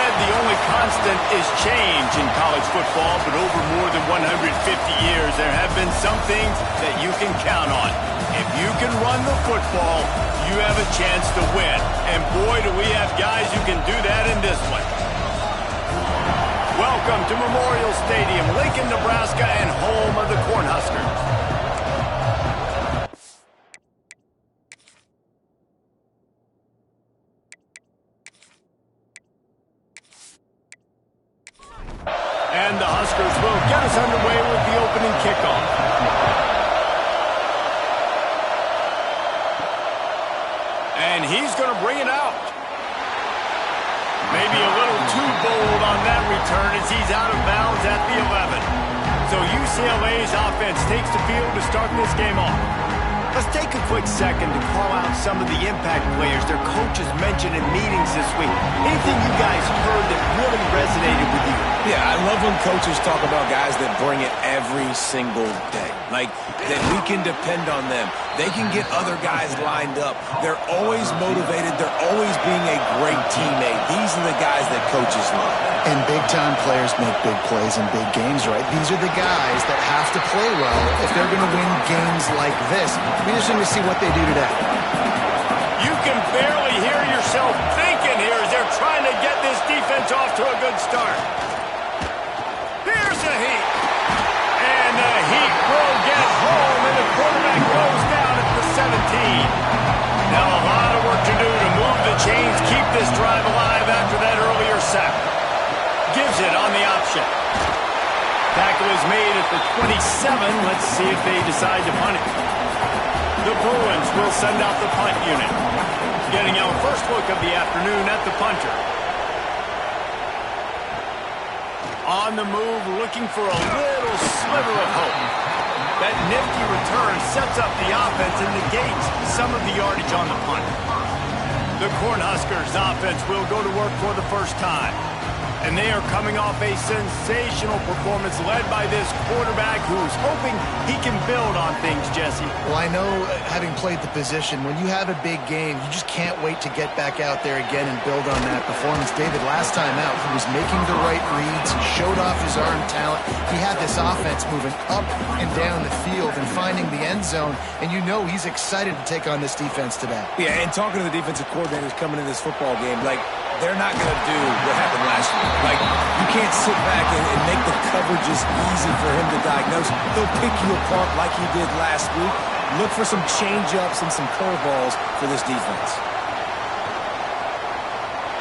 said the only constant is change in college football, but over more than 150 years, there have been some things that you can count on. If you can run the football, you have a chance to win. And boy, do we have guys who can do that in this one. Welcome to Memorial Stadium, Lincoln, Nebraska, and home of the Cornhuskers. And the Huskers will get us underway with the opening kickoff. And he's going to bring it out. Maybe a little too bold on that return as he's out of bounds at the 11. So UCLA's offense takes the field to start this game off. Let's take a quick second to call out some of the impact players their coaches mentioned in meetings this week. Anything you guys heard that really resonated with you? Yeah, I love when coaches talk about guys that bring it every single day. Like, that we can depend on them. They can get other guys lined up. They're always motivated. They're always being a great teammate. These are the guys that coaches love. And big-time players make big plays in big games, right? These are the guys that have to play well if they're going to win games like this. We just need to see what they do today. You can barely hear yourself thinking here as they're trying to get this defense off to a good start. Here's the heat. And the heat will get home, and the quarterback goes down at the 17. Now a lot of work to do to move the chains, keep this drive alive after that earlier sack. Gives it on the option. Tackle is made at the 27. Let's see if they decide to punt it. The Bruins will send out the punt unit. Getting our first look of the afternoon at the punter. On the move, looking for a little sliver of hope. That nifty return sets up the offense and negates some of the yardage on the punt. The Cornhuskers offense will go to work for the first time. And they are coming off a sensational performance led by this quarterback who's hoping he can build on things, Jesse. Well, I know, having played the position, when you have a big game, you just can't wait to get back out there again and build on that performance. David, last time out, he was making the right reads. He showed off his arm talent. He had this offense moving up and down the field and finding the end zone. And you know he's excited to take on this defense today. Yeah, and talking to the defensive coordinators coming in this football game, like, they're not going to do what happened last year. Like, you can't sit back and make the coverages easy for him to diagnose. They'll pick you apart like he did last week. Look for some change-ups and some curveballs for this defense.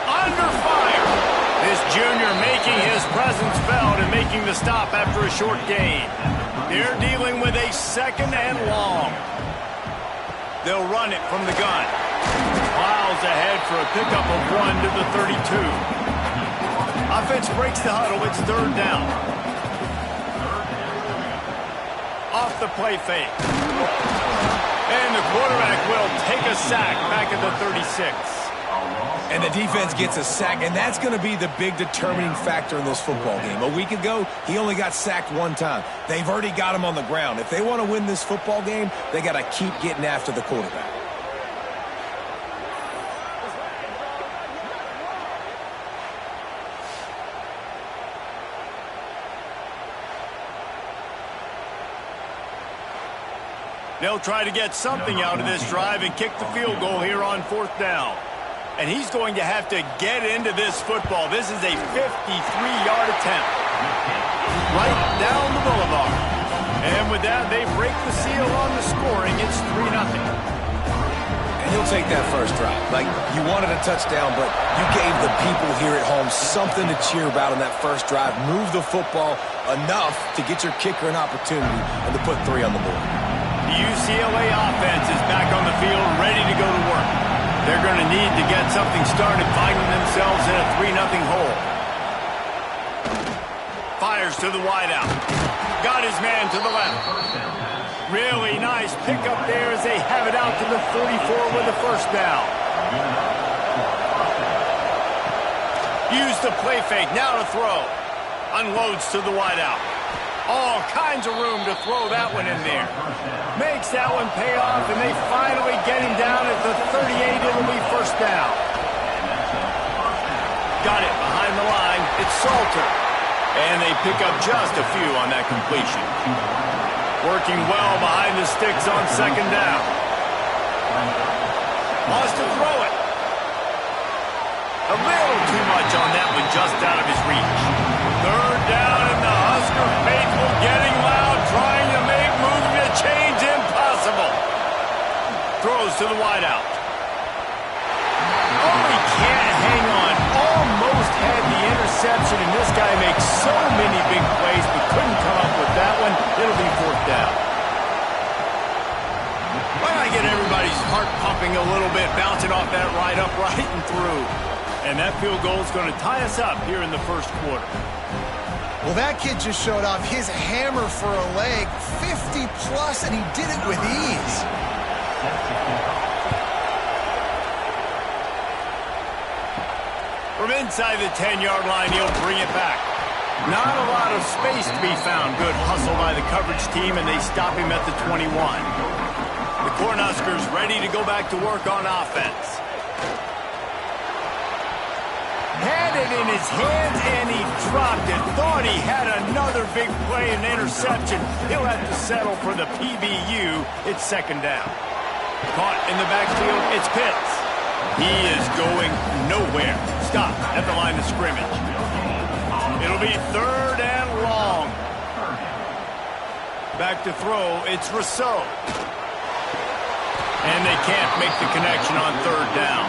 Under fire. This junior making his presence felt and making the stop after a short gain. They're dealing with a second and long. They'll run it from the gun. Miles ahead for a pickup of 1 to the 32. Offense breaks the huddle. It's third down. Off the play fake. And the quarterback will take a sack back at the 36. And the defense gets a sack, and that's going to be the big determining factor in this football game. A week ago, he only got sacked one time. They've already got him on the ground. If they want to win this football game, they got to keep getting after the quarterback. They'll try to get something out of this drive and kick the field goal here on fourth down. And he's going to have to get into this football. This is a 53-yard attempt. Right down the boulevard. And with that, they break the seal on the scoring. It's 3-0. And he'll take that first drive. Like, you wanted a touchdown, but you gave the people here at home something to cheer about in that first drive. Move the football enough to get your kicker an opportunity and to put 3 on the board. The UCLA offense is back on the field, ready to go to work. They're going to need to get something started, finding themselves in a 3-0 hole. Fires to the wideout. Got his man to the left. Really nice pickup there as they have it out to the 44 with the first down. Use the play fake, now to throw. Unloads to the wideout. All kinds of room to throw that one in there. Makes that one pay off, and they finally get him down at the 38. It'll be first down. Got it behind the line. It's Salter. And they pick up just a few on that completion. Working well behind the sticks on second down. Wants to throw it. A little too much on that one, just out of his reach. Third down, and the Husker faithful getting loud, trying to make moving the chains impossible. Throws to the wideout. Oh, he can't hang on. Almost had the interception, and this guy makes so many big plays, but couldn't come up with that one. It'll be fourth down. Why don't I get everybody's heart pumping a little bit, bouncing off that right up, right and through. And that field goal is going to tie us up here in the first quarter. Well, that kid just showed off his hammer for a leg, 50-plus, and he did it with ease. From inside the 10-yard line, he'll bring it back. Not a lot of space to be found. Good hustle by the coverage team, and they stop him at the 21. The Cornhuskers ready to go back to work on offense. Had it in his hands, and he dropped it. Thought he had another big play and interception. He'll have to settle for the PBU. It's second down. Caught in the backfield, it's Pitts. He is going nowhere. Stop at the line of scrimmage. It'll be third and long. Back to throw, it's Rousseau. And they can't make the connection on third down.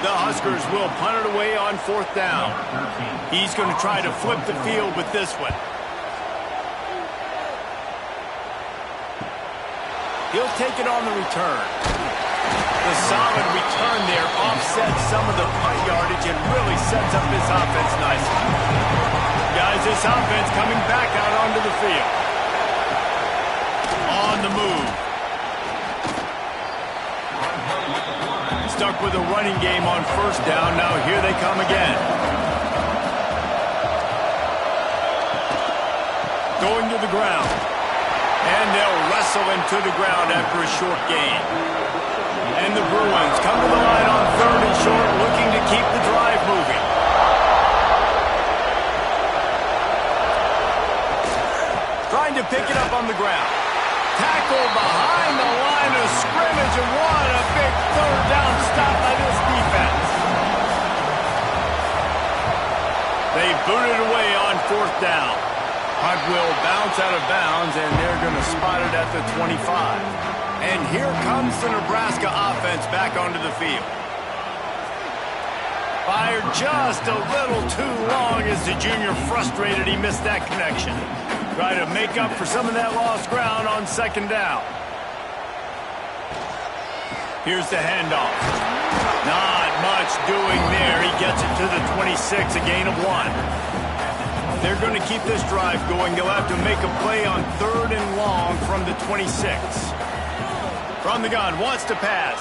The Huskers will punt it away on fourth down. He's going to try to flip the field with this one. He'll take it on the return. The solid return there offsets some of the punt yardage and really sets up this offense nicely. Guys, this offense coming back out onto the field. On the move. Stuck with a running game on first down. Now here they come again. Going to the ground. And they'll wrestle him to the ground after a short gain. And the Bruins come to the line on third and short, looking to keep the drive moving. Trying to pick it up on the ground. Tackled behind the line of scrimmage, and what a big third down stop by this defense. They boot it away on fourth down. Punt will bounce out of bounds, and they're going to spot it at the 25. And here comes the Nebraska offense back onto the field. Fired just a little too long as the junior frustrated he missed that connection. Try to make up for some of that lost ground on second down. Here's the handoff. Not much doing there. He gets it to the 26, a gain of 1. They're going to keep this drive going. They'll have to make a play on third and long from the 26. From the gun, wants to pass.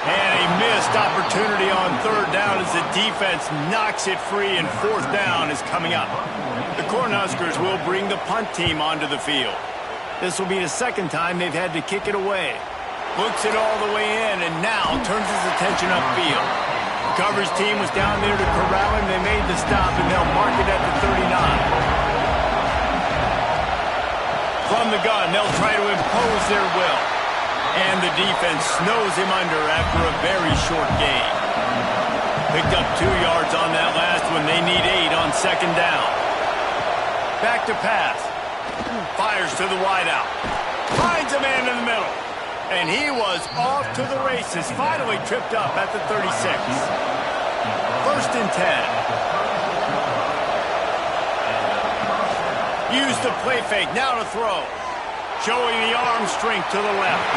And a missed opportunity on third down as the defense knocks it free, and fourth down is coming up. The Cornhuskers will bring the punt team onto the field. This will be the second time they've had to kick it away. Looks it all the way in, and now turns his attention upfield. The coverage team was down there to corral him. They made the stop, and they'll mark it at the 39. From the gun, they'll try to impose their will. And the defense snows him under after a very short gain. Picked up 2 yards on that last one. They need 8 on second down. Back to pass. Fires to the wideout. Finds a man in the middle. And he was off to the races. Finally tripped up at the 36. First and 10. Use the play fake. Now to throw. Showing the arm strength to the left.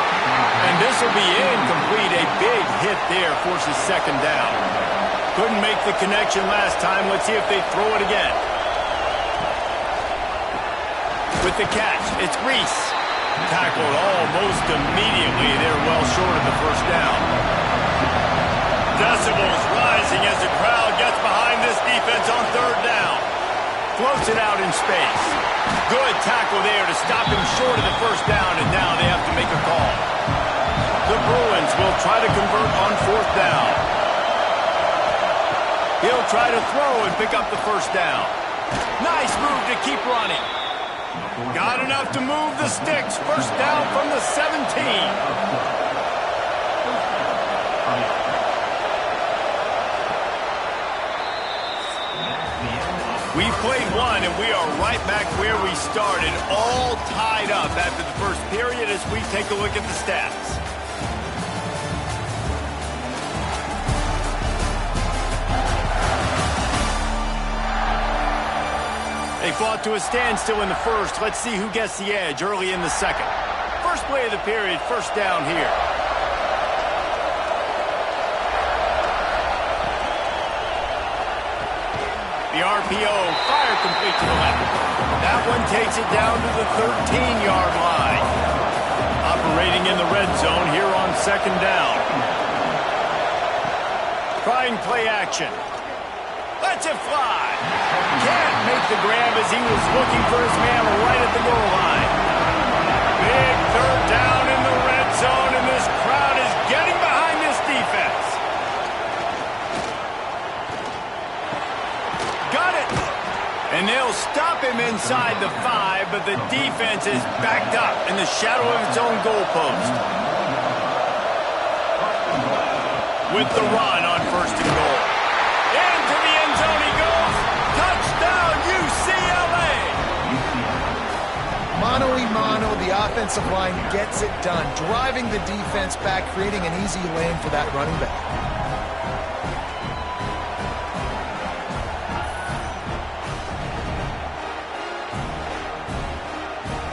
And this will be incomplete. A big hit there forces second down. Couldn't make the connection last time. Let's see if they throw it again. With the catch, it's Reese. Tackled almost immediately. They're well short of the first down. Decibels rising as the crowd gets behind this defense on third down. Floats it out in space. Good tackle there to stop him short of the first down, and now they have to make a call. The Bruins will try to convert on fourth down. He'll try to throw and pick up the first down. Nice move to keep running. Got enough to move the sticks. First down from the 17. We've played one, and we are right back where we started, all tied up after the first period as we take a look at the stats. They fought to a standstill in the first. Let's see who gets the edge early in the second. First play of the period, first down here. The RPO, fire complete to the left. That one takes it down to the 13-yard line. Operating in the red zone here on second down. Trying play action. Lets it fly. Can't make the grab as he was looking for his man right at the goal line. Big third down in the red zone, and this crowd is getting behind this defense. Got it. And they'll stop him inside the 5, but the defense is backed up in the shadow of its own goalpost. With the run on first and goal. Into the end zone he goes. Touchdown, UCLA. Mano a mano, the offensive line gets it done. Driving the defense back, creating an easy lane for that running back.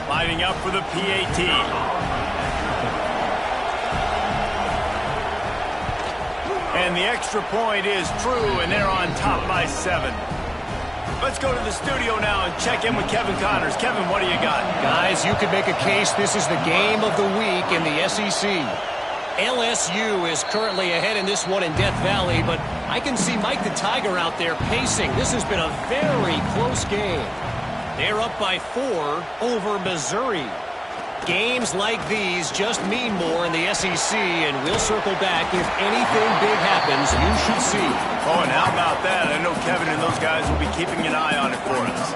Lining up for the PAT. And the extra point is true, and they're on top by 7. Let's go to the studio now and check in with Kevin Connors. Kevin, what do you got? Guys, you could make a case this is the game of the week in the SEC. LSU is currently ahead in this one in Death Valley, but I can see Mike the Tiger out there pacing. This has been a very close game. They're up by 4 over Missouri. Games like these just mean more in the SEC, and we'll circle back if anything big happens. You should see. Oh, and how about that? I know Kevin and those guys will be keeping an eye on it for us.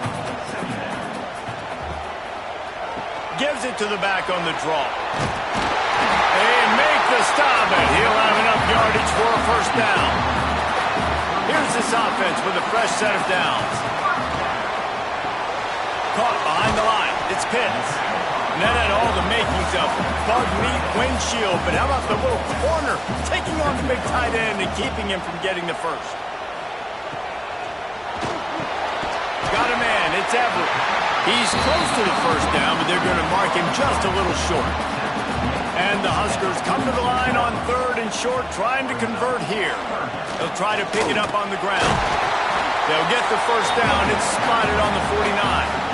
Gives it to the back on the draw. And make the stop, and he'll have enough yardage for a first down. Here's this offense with a fresh set of downs. Caught behind the line. It's Pitts. And that had all the makings of bug meat windshield. But how about the little corner taking on the big tight end and keeping him from getting the first? Got a man. It's Everett. He's close to the first down, but they're going to mark him just a little short. And the Huskers come to the line on third and short, trying to convert here. They'll try to pick it up on the ground. They'll get the first down. It's spotted on the 49.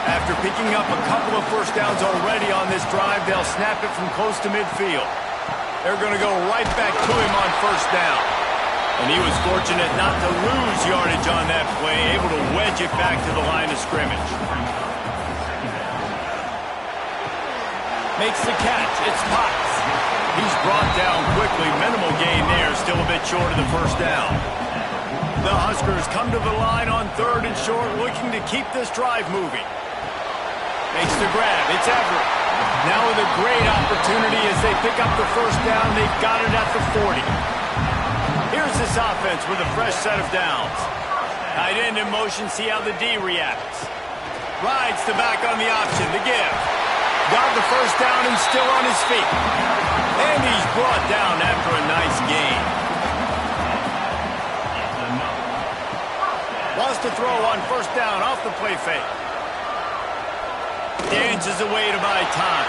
After picking up a couple of first downs already on this drive, they'll snap it from close to midfield. They're going to go right back to him on first down. And he was fortunate not to lose yardage on that play, able to wedge it back to the line of scrimmage. Makes the catch. It's Potts. He's brought down quickly. Minimal gain there, still a bit short of the first down. The Huskers come to the line on third and short, looking to keep this drive moving. Makes the grab. It's Everett. Now with a great opportunity as they pick up the first down. They've got it at the 40. Here's this offense with a fresh set of downs. Tight end in motion. See how the D reacts. Rides the back on the option. The give. Got the first down and still on his feet. And he's brought down after a nice gain. Wants to throw on first down off the play fake. Dances away to buy time.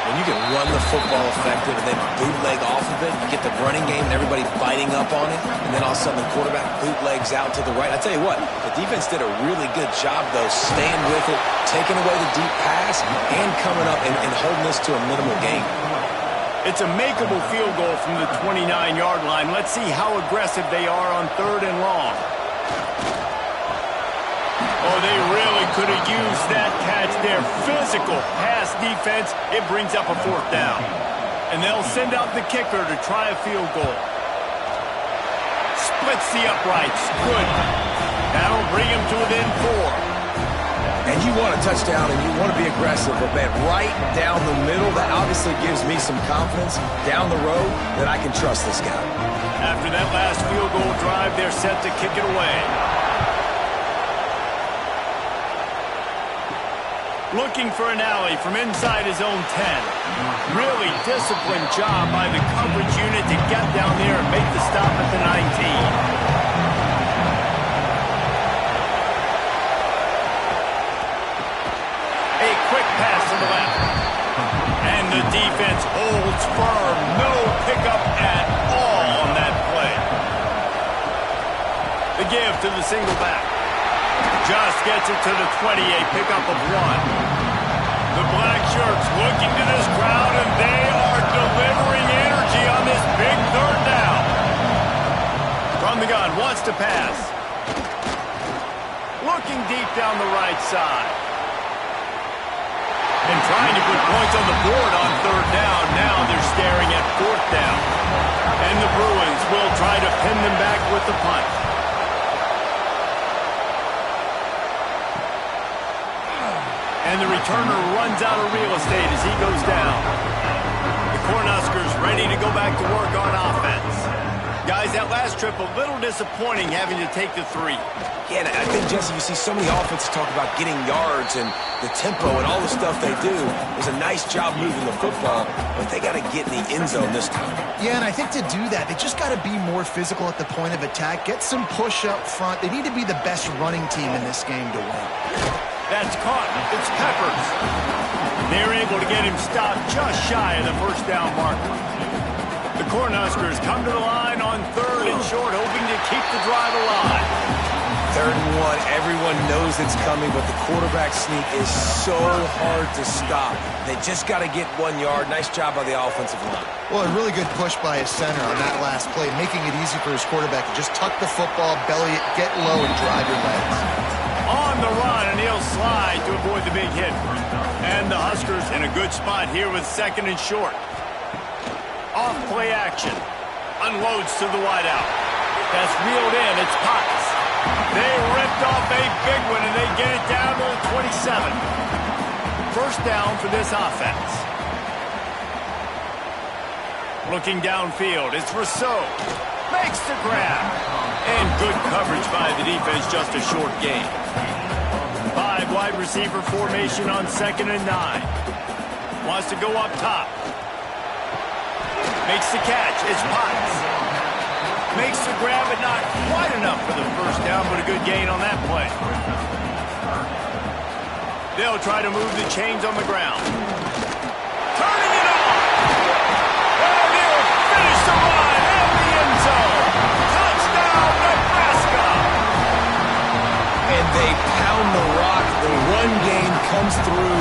When you can run the football effective and then bootleg off of it, you get the running game and everybody fighting up on it, and then all of a sudden the quarterback bootlegs out to the right. I tell you what, the defense did a really good job, though, staying with it, taking away the deep pass, and coming up and holding this to a minimal gain. It's a makeable field goal from the 29-yard line. Let's see how aggressive they are on third and long. Oh, they really could have used that catch there. Physical pass defense. It brings up a fourth down. And they'll send out the kicker to try a field goal. Splits the uprights. Good. That'll bring him to within 4. And you want a touchdown and you want to be aggressive, but man, right down the middle, that obviously gives me some confidence down the road that I can trust this guy. After that last field goal drive, they're set to kick it away. Looking for an alley from inside his own 10. Really disciplined job by the coverage unit to get down there and make the stop at the 19. Pass to the left. And the defense holds firm. No pickup at all on that play. The give to the single back. Just gets it to the 20, a pickup of 1. The black shirts looking to this crowd, and they are delivering energy on this big third down. From the gun, wants to pass. Looking deep down the right side. And trying to put points on the board on third down. Now they're staring at fourth down. And the Bruins will try to pin them back with the punt. And the returner runs out of real estate as he goes down. The Cornhuskers ready to go back to work on offense. Guys, that last trip a little disappointing having to take the 3. Yeah, and I think, Jesse, you see so many offenses talk about getting yards and the tempo and all the stuff they do. It was a nice job moving the football, but they got to get in the end zone this time. Yeah, and I think to do that, they just got to be more physical at the point of attack, get some push up front. They need to be the best running team in this game to win. That's caught. It's Peppers. They're able to get him stopped just shy of the first down marker. The Cornhuskers come to the line on 3rd and short, hoping to keep the drive alive. 3rd and 1, everyone knows it's coming, but the quarterback sneak is so hard to stop. They just got to get 1 yard. Nice job by the offensive line. Well, a really good push by his center on that last play, making it easy for his quarterback to just tuck the football, belly it, get low, and drive your legs. On the run, and he'll slide to avoid the big hit. And the Huskers in a good spot here with 2nd and short. Off play action. Unloads to the wideout. That's reeled in. It's Potts. They ripped off a big one, and they get it down to the 27. First down for this offense. Looking downfield, it's Rousseau. Makes the grab. And good coverage by the defense, just a short gain. 5 wide receiver formation on 2nd and 9. Wants to go up top. Makes the catch. It's Potts. Makes the grab, but not quite enough for the first down, but a good gain on that play. They'll try to move the chains on the ground. Turning it on! And he'll finish the run in the end zone. Touchdown, Nebraska! And they pound the rock. The run game comes through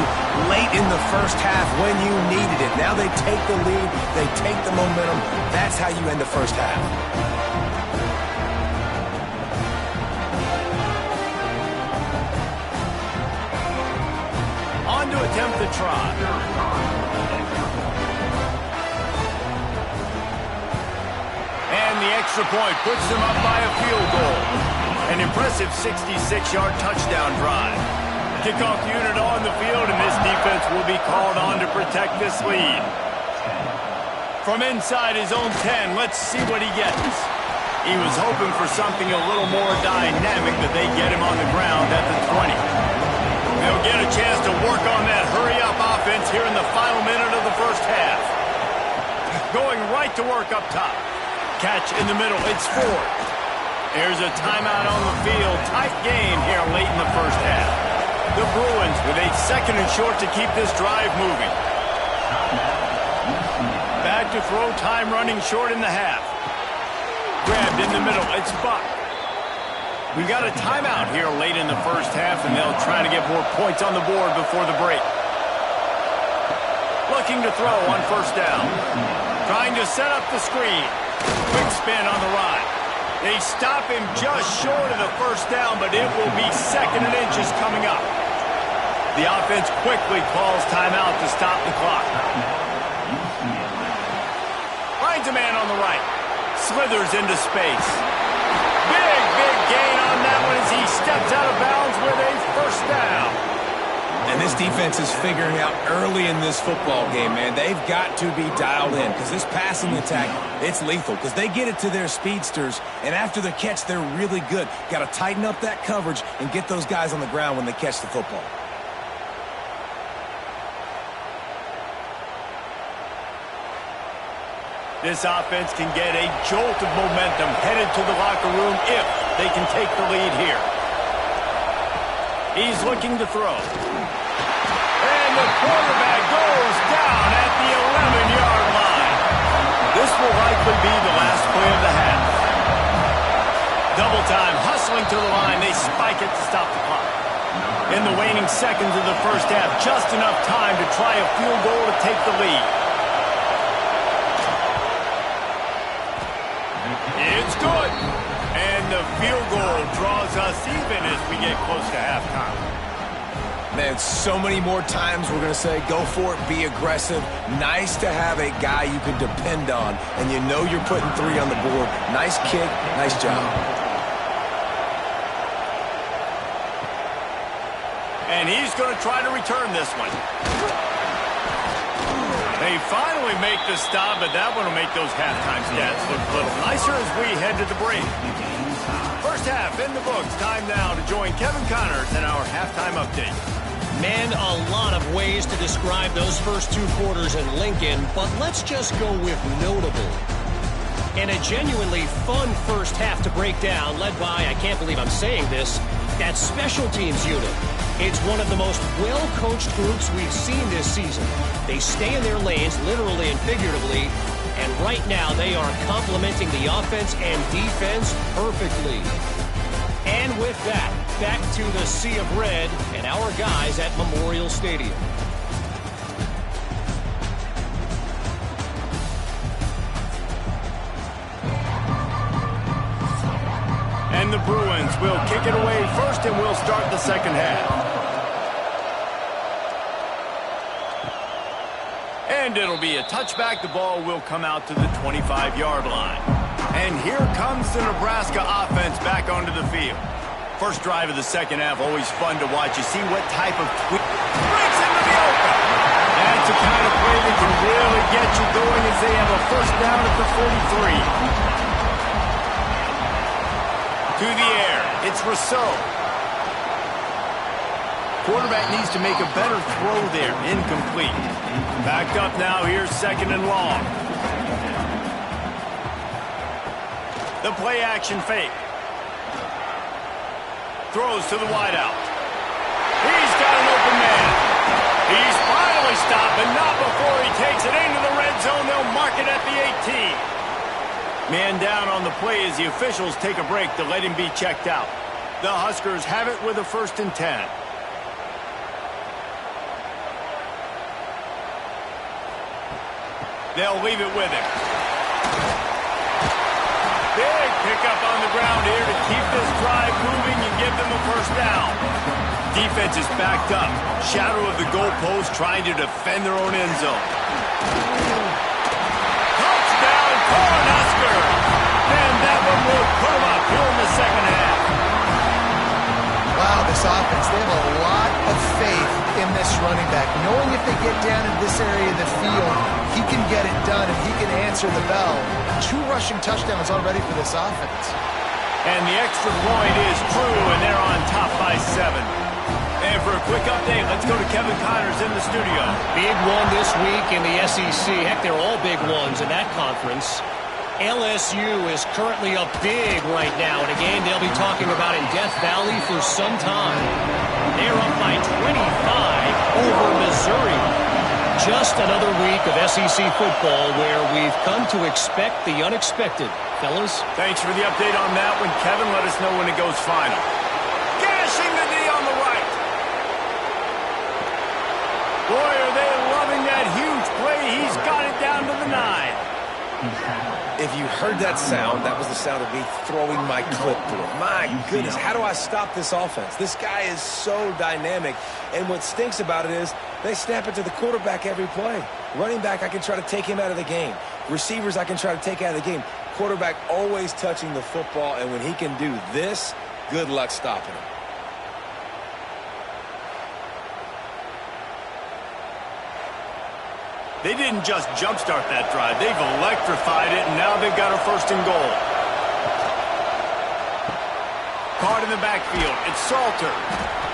late in the first half when you needed it. Now they take the lead. They take the momentum. That's how you end the first half. On to attempt the try. And the extra point puts them up by a field goal. An impressive 66-yard touchdown drive. Kickoff unit on the field, and this defense will be called on to protect this lead. From inside his own 10, let's see what he gets. He was hoping for something a little more dynamic, but they get him on the ground at the 20. They'll get a chance to work on that hurry-up offense here in the final minute of the first half. Going right to work up top. Catch in the middle. It's Ford. There's a timeout on the field. Tight game here late in the first half. The Bruins with a 2nd and short to keep this drive moving. Back to throw, time running short in the half. Grabbed in the middle. It's Buck. We've got a timeout here late in the first half, and they'll try to get more points on the board before the break. Looking to throw on first down. Trying to set up the screen. Quick spin on the ride. They stop him just short of the first down, but it will be 2nd and inches coming up. The offense quickly calls timeout to stop the clock. Finds a man on the right. Slithers into space. this defense is figuring out early in this football game, man. They've got to be dialed in because this passing attack, it's lethal because they get it to their speedsters, and after the catch, they're really good. Got to tighten up that coverage and get those guys on the ground when they catch the football. This offense can get a jolt of momentum headed to the locker room if they can take the lead here. He's looking to throw. And the quarterback goes down at the 11-yard line. This will likely be the last play of the half. Double time, hustling to the line. They spike it to stop the clock. In the waning seconds of the first half, just enough time to try a field goal to take the lead. It's good. And the field goal draws us even as we get close to halftime. Man, so many more times we're going to say, go for it, be aggressive. Nice to have a guy you can depend on, and you know you're putting 3 on the board. Nice kick, nice job. And he's going to try to return this one. They finally make the stop, but that one will make those halftime stats look a little nicer as we head to the break. First half in the books. Time now to join Kevin Connors in our halftime update. Man, a lot of ways to describe those first 2 quarters in Lincoln, but let's just go with notable. And a genuinely fun first half to break down, led by, I can't believe I'm saying this, that special teams unit. It's one of the most well-coached groups we've seen this season. They stay in their lanes, literally and figuratively, and right now they are complementing the offense and defense perfectly. And with that, back to the sea of red and our guys at Memorial Stadium. And the Bruins will kick it away first, and we'll start the second half. And it'll be a touchback. The ball will come out to the 25-yard line. And here comes the Nebraska offense back onto the field. First drive of the second half, always fun to watch. You see what type of tweak breaks into the open. That's the kind of play that can really get you going as they have a first down at the 43. To the air, it's Rousseau. Quarterback needs to make a better throw there. Incomplete. Backed up now. Here's second and long. The play action fake. Throws to the wideout. He's got an open man. He's finally stopped, but not before he takes it into the red zone. They'll mark it at the 18. Man down on the play as the officials take a break to let him be checked out. The Huskers have it with a 1st and 10. They'll leave it with him. Big pickup on the ground here to keep this drive moving and give them a first down. Defense is backed up. Shadow of the goalpost trying to defend their own end zone. Touchdown, Cornhusker! And that one will put them up here in the second half. Wow, this offense, they have a lot of faith in this running back. Knowing if they get down in this area of the field, he can get it done and he can answer the bell. 2 rushing touchdowns already for this offense. And the extra point is true, and they're on top by 7. And for a quick update, let's go to Kevin Connors in the studio. Big one this week in the SEC. Heck, they're all big ones in that conference. LSU is currently up big right now in a game they'll be talking about in Death Valley for some time. They're up by 25 over Missouri. Just another week of SEC football where we've come to expect the unexpected. Fellas? Thanks for the update on that one, Kevin. Let us know when it goes final. Gashing the knee on the right. Boy, are they loving that huge play. He's got it down to the 9. If you heard that sound, that was the sound of me throwing my clipboard. My goodness, how do I stop this offense? This guy is so dynamic, and what stinks about it is they snap it to the quarterback every play. Running back, I can try to take him out of the game. Receivers, I can try to take out of the game. Quarterback always touching the football, and when he can do this, good luck stopping him. They didn't just jumpstart that drive. They've electrified it, and now they've got a 1st and goal. Caught in the backfield. It's Salter.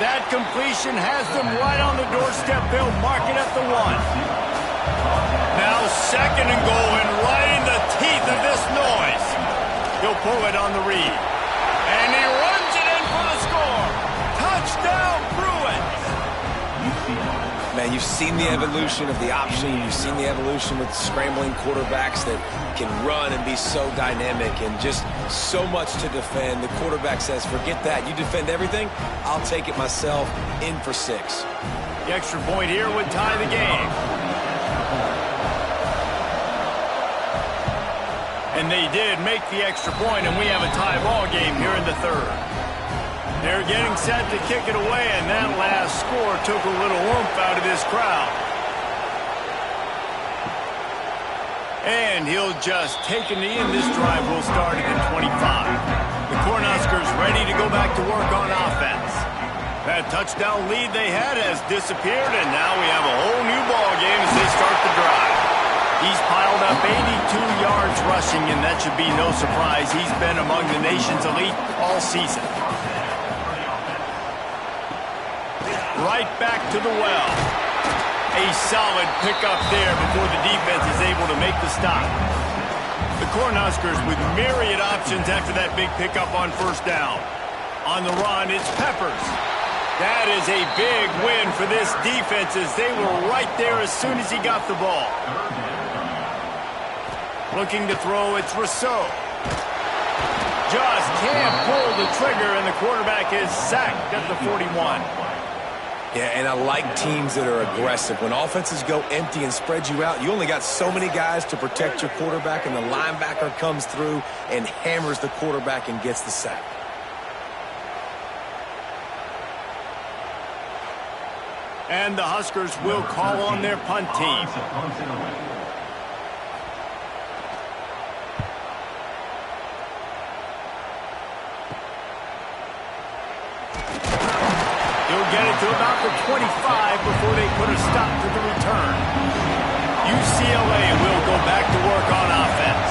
That completion has them right on the doorstep. They'll mark it at the 1. Now 2nd and goal, and right in the teeth of this noise. He'll pull it on the read. And he runs it in for the score. Touchdown, Bruins! Man, you've seen the evolution of the option. You've seen the evolution with scrambling quarterbacks that can run and be so dynamic and just so much to defend. The quarterback says, forget that. You defend everything, I'll take it myself. In for 6. The extra point here would tie the game. And they did make the extra point, and we have a tie ball game here in the 3rd. They're getting set to kick it away, and that last score took a little oomph out of this crowd. And he'll just take a knee, and this drive will start at the 25. The Cornhuskers ready to go back to work on offense. That touchdown lead they had has disappeared, and now we have a whole new ball game as they start the drive. He's piled up 82 yards rushing, and that should be no surprise. He's been among the nation's elite all season. Right back to the well. A solid pickup there before the defense is able to make the stop. The Cornhuskers with myriad options after that big pickup on 1st down. On the run, it's Peppers. That is a big win for this defense as they were right there as soon as he got the ball. Looking to throw, it's Rousseau. Just can't pull the trigger, and the quarterback is sacked at the 41. Yeah, and I like teams that are aggressive. When offenses go empty and spread you out, you only got so many guys to protect your quarterback, and the linebacker comes through and hammers the quarterback and gets the sack. And the Huskers will call on their punt team. He'll get it to about the 25 before they put a stop to the return. UCLA will go back to work on offense.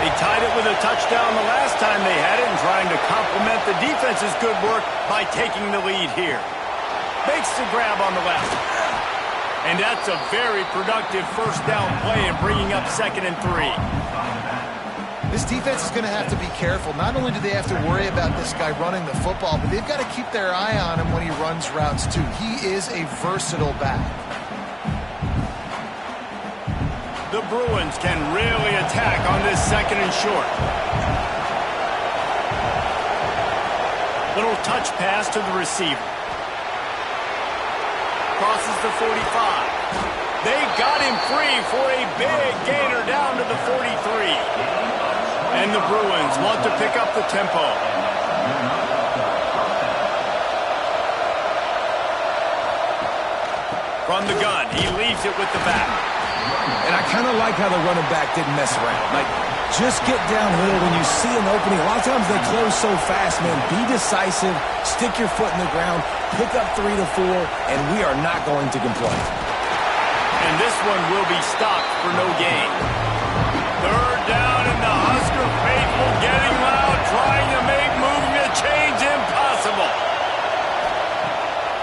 They tied it with a touchdown the last time they had it and trying to complement the defense's good work by taking the lead here. Makes the grab on the left. And that's a very productive 1st down play and bringing up 2nd and 3. This defense is going to have to be careful. Not only do they have to worry about this guy running the football, but they've got to keep their eye on him when he runs routes too. He is a versatile back. The Bruins can really attack on this 2nd and short. Little touch pass to the receiver. Crosses the 45. They got him free for a big gainer down to the 43. And the Bruins want to pick up the tempo. From the gun, he leaves it with the back. And I kind of like how the running back didn't mess around. Like, just get downhill when you see an opening. A lot of times they close so fast, man. Be decisive, stick your foot in the ground, pick up 3 to 4, and we are not going to complain. And this one will be stopped for no gain. 3rd down, and the Husker faithful getting loud, trying to make moving the chains impossible.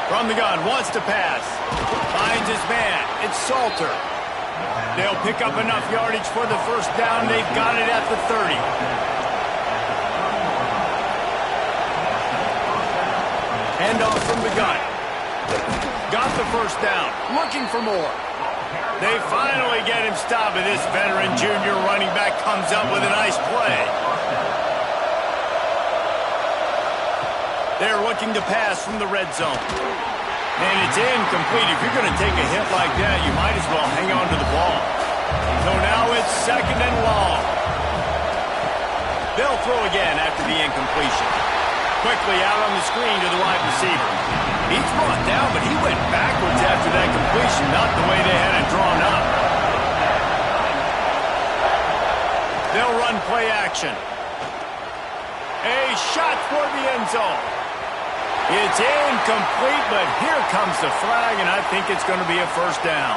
From the gun, wants to pass. Finds his man. It's Salter. They'll pick up enough yardage for the 1st down. They've got it at the 30. Handoff from the gun. Got the 1st down. Looking for more. They finally get him stopped, and this veteran junior running back comes up with a nice play. They're looking to pass from the red zone. And it's incomplete. If you're going to take a hit like that, you might as well hang on to the ball. So now it's 2nd and long. They'll throw again after the incompletion. Quickly out on the screen to the wide receiver. He's brought down, but he went backwards after that completion, not the way they had it drawn up. They'll run play action. A shot for the end zone. It's incomplete, but here comes the flag, and I think it's going to be a 1st down.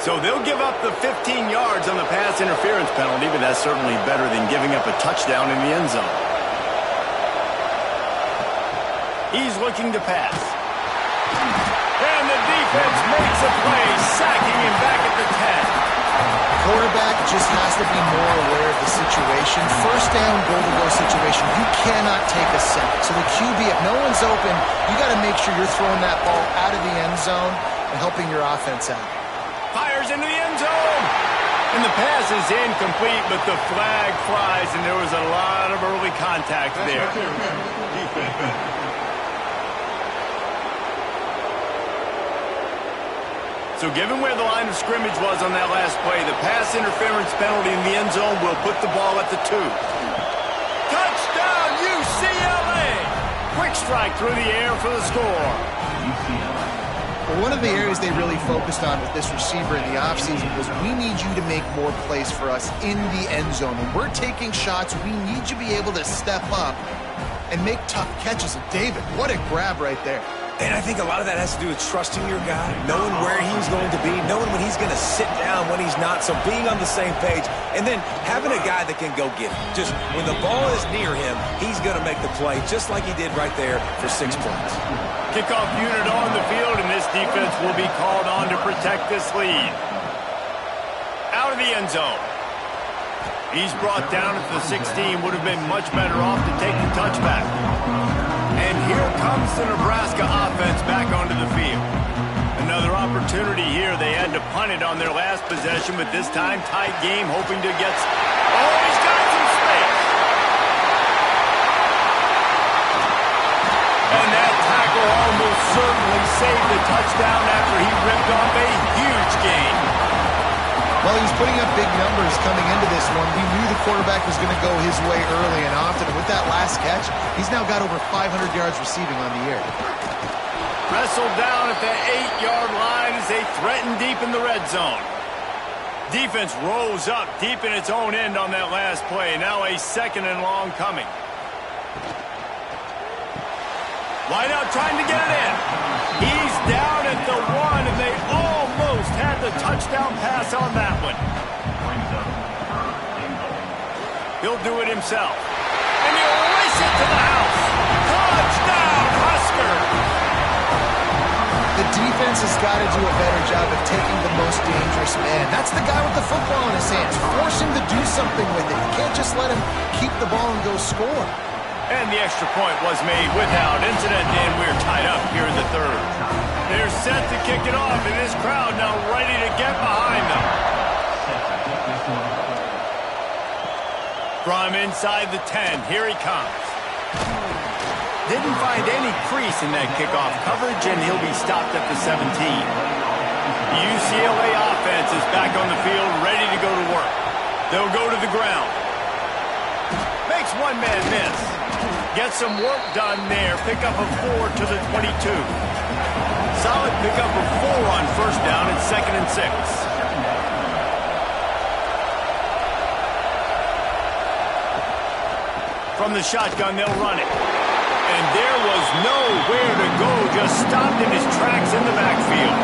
So they'll give up the 15 yards on the pass interference penalty, but that's certainly better than giving up a touchdown in the end zone. He's looking to pass. And the defense makes a play, sacking him back at the 10. Quarterback just has to be more aware of the situation. First down, goal-to-go situation. You cannot take a sack. So the QB, if no one's open, you got to make sure you're throwing that ball out of the end zone and helping your offense out. Fires into the end zone. And the pass is incomplete, but the flag flies, and there was a lot of early contact there. So given where the line of scrimmage was on that last play, the pass interference penalty in the end zone will put the ball at the 2. Touchdown, UCLA! Quick strike through the air for the score. Well, one of the areas they really focused on with this receiver in the offseason was we need you to make more plays for us in the end zone. When we're taking shots, we need you to be able to step up and make tough catches. And David, what a grab right there. And I think a lot of that has to do with trusting your guy, knowing where he's going to be, knowing when he's going to sit down, when he's not, so being on the same page, and then having a guy that can go get it. Just when the ball is near him, he's going to make the play, just like he did right there for 6 points. Kickoff unit on the field, and this defense will be called on to protect this lead. Out of the end zone. He's brought down at the 16, would have been much better off to take the touchback. And here comes the Nebraska offense back onto the field. Another opportunity here. They had to punt it on their last possession, but this time tight game, hoping to get... Oh, he's got some space. And that tackle almost certainly saved the touchdown after he ripped off a huge gain. Well, he was putting up big numbers coming into this one. We knew the quarterback was going to go his way early and often. And with that last catch, he's now got over 500 yards receiving on the year. Wrestled down at the 8-yard line as they threaten deep in the red zone. Defense rose up deep in its own end on that last play. Now a 2nd and long coming. Wide out trying to get it in. He's down at the 1, and they almost had the touchdown pass on that one. He'll do it himself. And he'll race it to the house. Touchdown, Husker! The defense has got to do a better job of taking the most dangerous man. That's the guy with the football in his hands. Force him to do something with it. You can't just let him keep the ball and go score. And the extra point was made without incident, and we're tied up here in the 3rd. They're set to kick it off, and this crowd now ready to get behind them. From inside the 10, here he comes. Didn't find any crease in that kickoff coverage, and he'll be stopped at the 17. The UCLA offense is back on the field, ready to go to work. They'll go to the ground. Makes one man miss. Get some work done there. Pick up a 4 to the 22. Solid pickup of 4 on first down at 2nd and 6. From the shotgun, they'll run it. And there was nowhere to go, just stopped in his tracks in the backfield.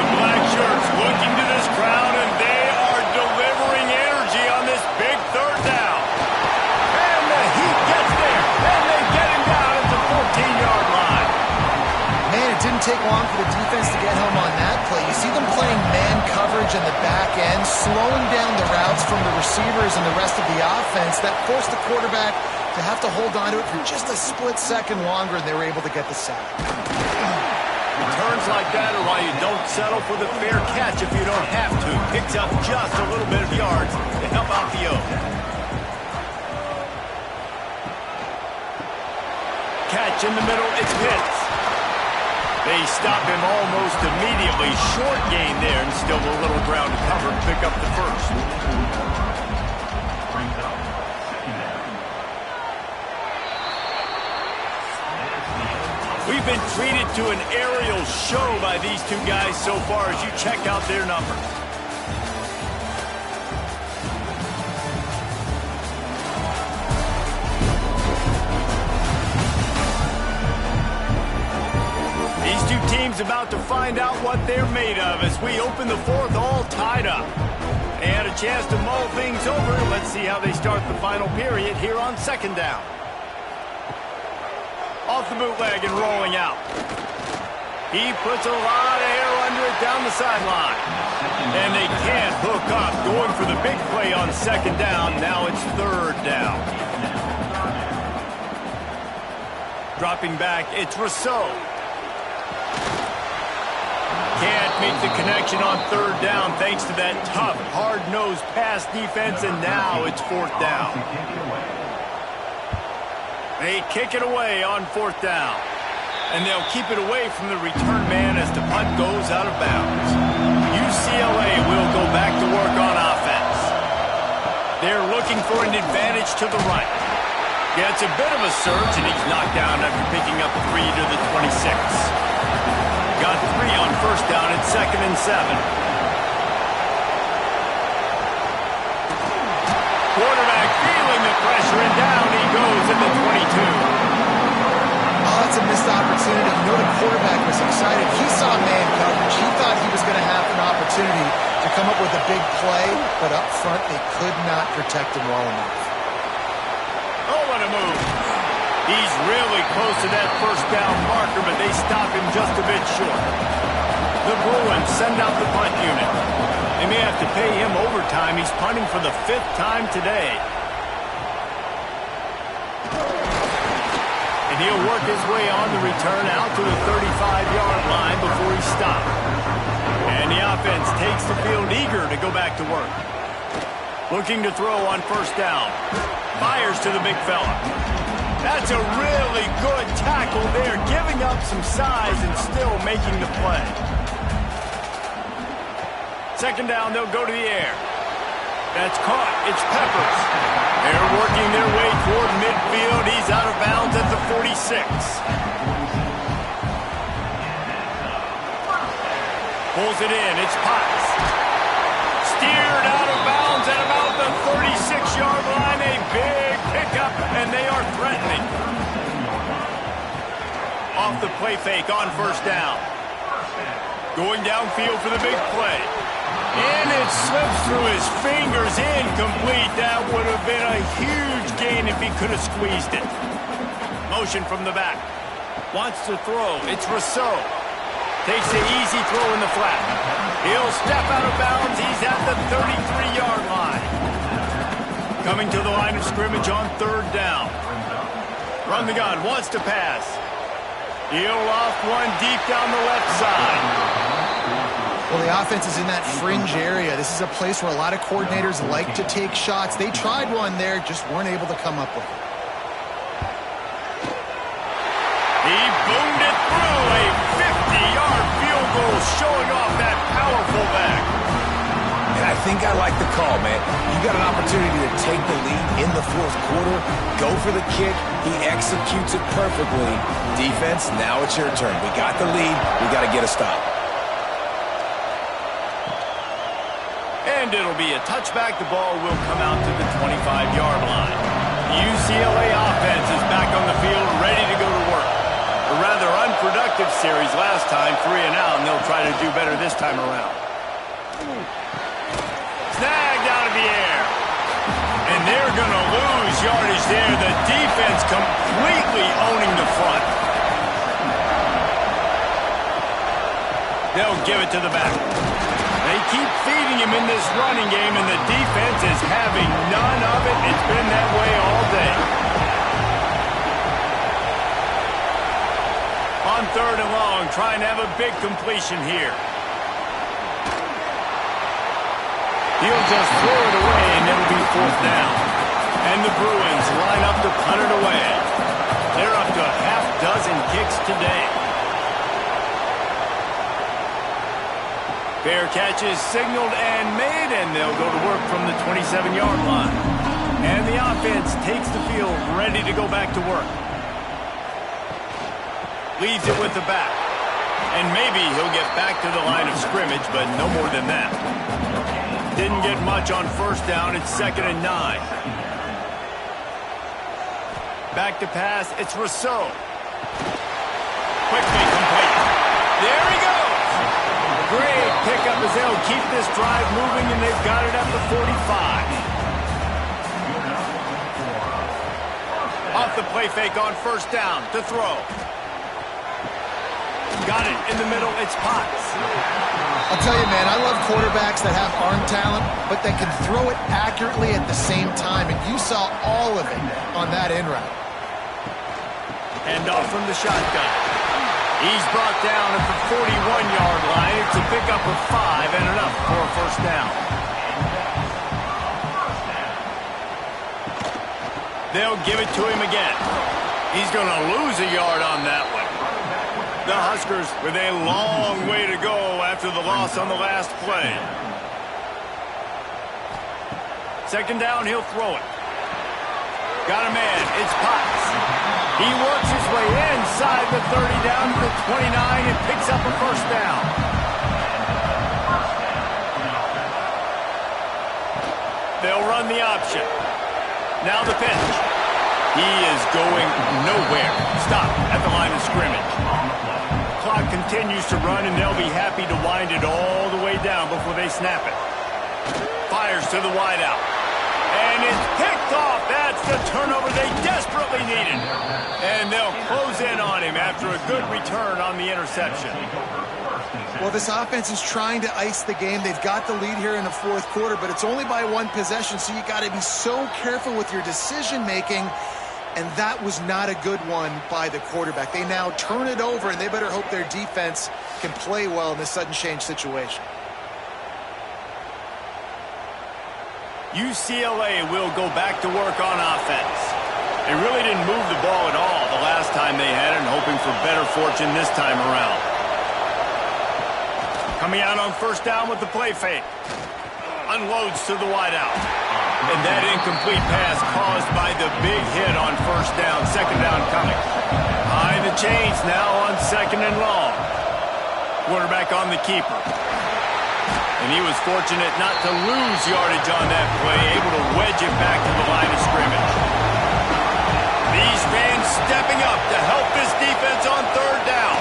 The black shirts looking to this crowd, and they are delivering energy on this big 3rd down. And the Heat gets there, and they get him down at the 14-yard line. Man, it didn't take long for the defense to get home on that play. You see them playing man coverage in the back end, slowing down the routes from the receivers and the rest of the offense. That forced the quarterback to have to hold on to it for just a split second longer, and they were able to get the sack. Returns like that are why you don't settle for the fair catch if you don't have to. Picks up just a little bit of yards to help out the O. Catch in the middle, it's Pitts. They stop him almost immediately. Short gain there, and still a little ground to cover to pick up the 1st. We've been treated to an aerial show by these two guys so far as you check out their numbers. to find out what they're made of as we open the fourth all tied up. They had a chance to mull things over. Let's see how they start the final period here on second down. Off the bootleg and rolling out. He puts a lot of air under it down the sideline. And they can't hook up, going for the big play on second down. Now it's third down. Dropping back, it's Rousseau. Can't make the connection on third down thanks to that tough, hard-nosed pass defense, and now it's fourth down. They kick it away on fourth down. And they'll keep it away from the return man as the punt goes out of bounds. UCLA will go back to work on offense. They're looking for an advantage to the right. Gets a bit of a surge, and he's knocked down after picking up 3 to the 26. Got 3 on first down at 2nd and 7. Quarterback feeling the pressure, and down he goes at the 22. Oh, it's a missed opportunity. You know the quarterback was excited. He saw man coverage. He thought he was going to have an opportunity to come up with a big play, but up front they could not protect him well enough. Oh, what a move. He's really close to that first down marker, but they stop him just a bit short. The Bruins send out the punt unit. They may have to pay him overtime. He's punting for the 5th time today. And he'll work his way on the return out to the 35-yard line before he's stopped. And the offense takes the field eager to go back to work. Looking to throw on first down. Fires to the big fella. That's a really good tackle there, giving up some size and still making the play. Second down, they'll go to the air. That's caught. It's Peppers. They're working their way toward midfield. He's out of bounds at the 46. Pulls it in. It's Potts. Steered out of bounds at about the 36-yard line. A big pickup, and they are threatening. Off the play fake on first down. Going downfield for the big play. And it slips through his fingers, incomplete. That would have been a huge gain if he could have squeezed it. Motion from the back. Wants to throw. It's Rousseau. Takes the easy throw in the flat. He'll step out of bounds. He's at the 33-yard line. Coming to the line of scrimmage on third down. Run the gun. Wants to pass. He'll loft one deep down the left side. Well, the offense is in that fringe area. This is a place where a lot of coordinators like to take shots. They tried one there, just weren't able to come up with it. He boomed it through. A 50-yard field goal showing off that powerful back. And I think I like the call, man. You got an opportunity to take the lead in the fourth quarter. Go for the kick. He executes it perfectly. Defense, now it's your turn. We got the lead. We got to get a stop. And it'll be a touchback. The ball will come out to the 25-yard line. The UCLA offense is back on the field, ready to go to work. A rather unproductive series last time, 3 and out, and they'll try to do better this time around. Snagged out of the air. And they're going to lose yardage there. The defense completely owning the front. They'll give it to the back. They keep feeding him in this running game, and the defense is having none of it. It's been that way all day. On third and long, trying to have a big completion here. He'll just throw it away, and it'll be fourth down. And the Bruins line up to punt it away. They're up to a half dozen kicks today. Fair catch is signaled and made, and they'll go to work from the 27-yard line. And the offense takes the field, ready to go back to work. Leaves it with the back. And maybe he'll get back to the line of scrimmage, but no more than that. Didn't get much on first down. It's 2nd and 9. Back to pass. It's Rousseau. Quickly complete. There he goes. great pickup as they'll keep this drive moving, and they've got it at the 45. Off the play fake on first down to throw. Got it in the middle. It's Potts. I'll tell you, man, I love quarterbacks that have arm talent, but that can throw it accurately at the same time, and you saw all of it on that in route. Hand off from the shotgun. He's brought down at the 41-yard line. It's a pickup of 5 and enough for a first down. They'll give it to him again. He's going to lose a yard on that one. The Huskers with a long way to go after the loss on the last play. Second down, he'll throw it. Got a man. It's Potts. He works his way inside the 30 down to the 29 and picks up a first down. They'll run the option. Now the pitch. He is going nowhere. Stop at the line of scrimmage. Clock continues to run, and they'll be happy to wind it all the way down before they snap it. Fires to the wideout. And it's picked off. That's the turnover they desperately needed. And they'll close in on him after a good return on the interception. Well, this offense is trying to ice the game. They've got the lead here in the fourth quarter, but it's only by one possession, so you got to be so careful with your decision-making. And that was not a good one by the quarterback. They now turn it over, and they better hope their defense can play well in this sudden change situation. UCLA will go back to work on offense. They really didn't move the ball at all the last time they had it, and hoping for better fortune this time around. Coming out on first down with the play fake. Unloads to the wideout. And that incomplete pass caused by the big hit on first down. Second down coming. High the chains now on second and long. Quarterback on the keeper. And he was fortunate not to lose yardage on that play, able to wedge it back to the line of scrimmage. These fans stepping up to help this defense on third down.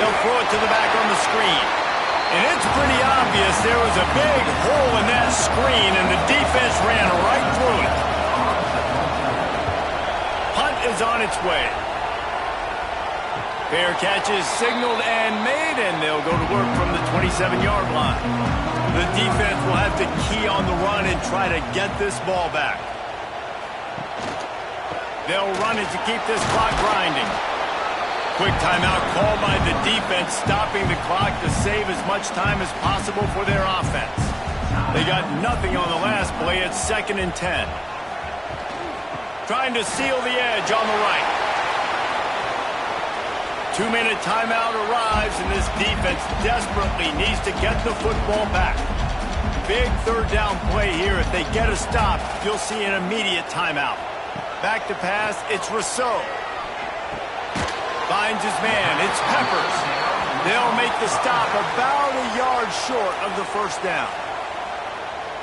They'll throw it to the back on the screen. And it's pretty obvious there was a big hole in that screen, and the defense ran right through it. Punt is on its way. Fair catch is signaled and made, and they'll go to work from the 27-yard line. The defense will have to key on the run and try to get this ball back. They'll run it to keep this clock grinding. Quick timeout called by the defense, stopping the clock to save as much time as possible for their offense. They got nothing on the last play. It's 2nd and 10. Trying to seal the edge on the right. 2-minute timeout arrives, and this defense desperately needs to get the football back. Big third down play here. If they get a stop, you'll see an immediate timeout. Back to pass, it's Rousseau. Finds his man. It's Peppers. They'll make the stop about a yard short of the first down.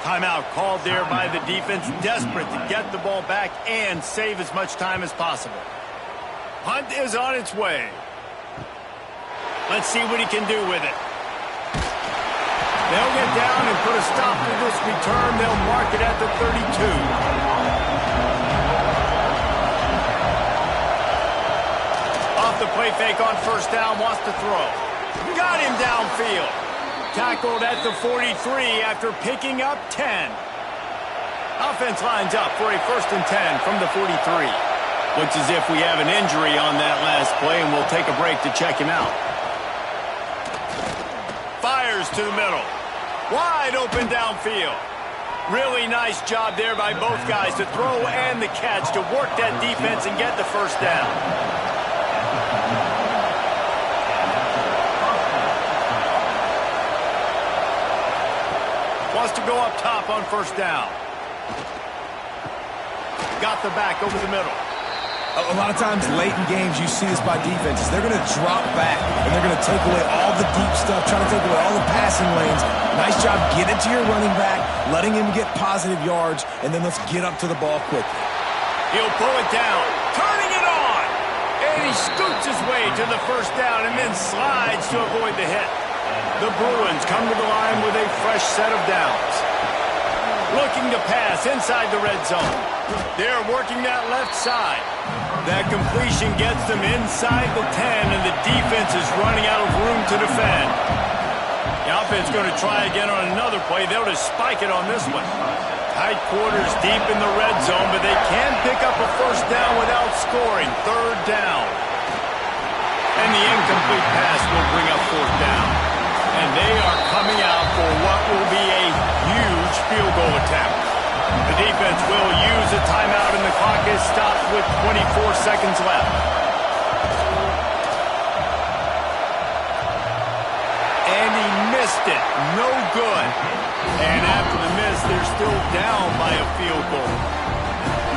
Timeout called there by the defense, desperate to get the ball back and save as much time as possible. Punt is on its way. Let's see what he can do with it. They'll get down and put a stop to this return. They'll mark it at the 32. The play fake on first down, wants to throw. Got him downfield. Tackled at the 43 after picking up 10. Offense lines up for a 1st and 10 from the 43. Looks as if we have an injury on that last play, and we'll take a break to check him out. Fires to the middle. Wide open downfield. Really nice job there by both guys to throw and the catch to work that defense and get the first down. Wants to go up top on first down. Got the back over the middle. A lot of times late in games you see this by defenses. They're going to drop back, and they're going to take away all the deep stuff, trying to take away all the passing lanes. Nice job getting it to your running back, letting him get positive yards, and then let's get up to the ball quickly. He'll pull it down, turning it on. And he scoots his way to the first down and then slides to avoid the hit. The Bruins come to the line with a fresh set of downs. Looking to pass inside the red zone. They're working that left side. That completion gets them inside the 10, and the defense is running out of room to defend. The offense going to try again on another play. They'll just spike it on this one. Tight quarters deep in the red zone, but they can pick up a first down without scoring. Third down. And the incomplete pass will bring up fourth down. And they are coming out for what will be a huge field goal attempt. The defense will use a timeout, and the clock is stopped with 24 seconds left. And he missed it. No good. And after the miss, they're still down by a field goal.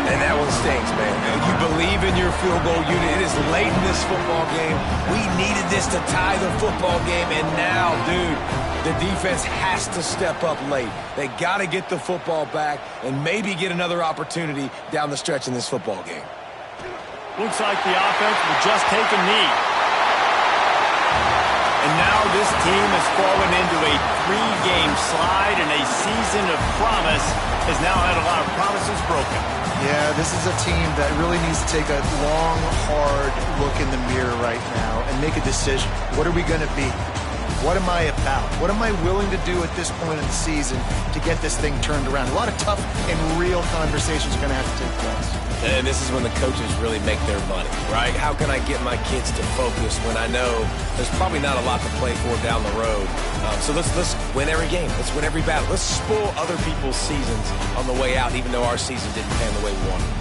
And that one stinks, man. You believe in your field goal unit. It is late in this football game. We needed this to tie the football game, and now, dude, the defense has to step up late. They got to get the football back and maybe get another opportunity down the stretch in this football game. Looks like the offense will just take a knee. And now this team has fallen into a 3-game slide, and a season of promise has now had a lot of promises broken. Yeah, this is a team that really needs to take a long, hard look in the mirror right now and make a decision. What are we going to be? What am I about? What am I willing to do at this point in the season to get this thing turned around? A lot of tough and real conversations are going to have to take place. And this is when the coaches really make their money, right? How can I get my kids to focus when I know there's probably not a lot to play for down the road? So let's win every game. Let's win every battle. Let's spoil other people's seasons on the way out, even though our season didn't pan the way we wanted it to.